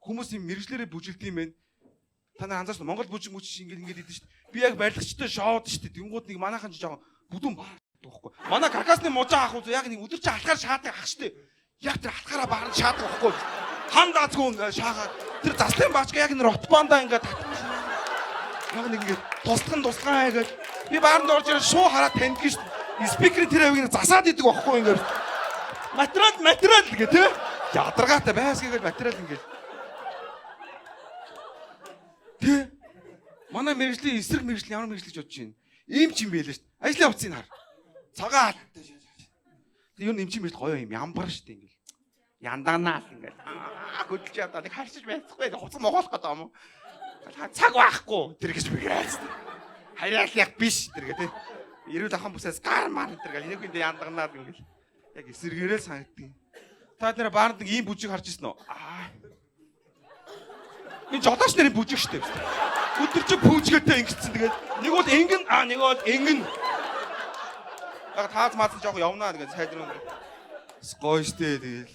Хүмүүс юм мэрэгчлэрээ бүжилдэг юм байна. Та нар анзаарсан Монгол бүжиг ингэж идэв шүү дээ. Би яг барилгачтай шоуд шүү дээ. Тэнгууд нэг манайхан ч жоохон бүдүүн байхгүй. Манай какасны мужаа ах уу яг нэг өдөр чи алхаар шаадаг ах шүү дээ. Яг тэр алхаараа баарн шаадаг байхгүй. Хан даацгүй ингээ шаагаад тэр заслын баачга яг нэр отбанда ингээ яг нэг ингээ тусган хайгаад би баарнд орж ирээ шуу хараад таньдаг шүү дээ. Спикерийн тэр авиг засаад идэг байхгүй ингээ. Материал гэ тэ. Ядаргаатай байсгийгээр материал ингээ. Тэ. Манай мэрэгжлийн эсрэг мэрэгжил ямар мэрэгжил гэж бодож байна. Ийм ч юм байлаа шүү дээ. Ажлын хувцсыг хар. Цагаат. Тэг юу нэмчих мэрэгжил гоё юм ямбар шүү дээ ингээл. Яндаанаас ингээл. Хөдөлж ядаа нэг харшиж байцахгүй хуцан могоолох гэдэг юм уу? Цаг байхгүй тэр гэж бигээс. Харьяалах биш тэр гэ тэ. Ирүүл ахын бүсээс гар маань тэр гэл нэг үндэ яндаганаад ингээл. Яг эсэргээрээ л санагддаг. Та нэр баард нэг ийм бүжиг харж ирсэн үү? Энэ жолооч нарын бүжиг шүү дээ. Өдөр чи пүүжгээтэй ингэсэн тэгээд нэг бол ингэн нэг бол ингэн. Яг таац маацсан жоох явнаа тэгээд сайдрын. Гоё штэ тэгэл.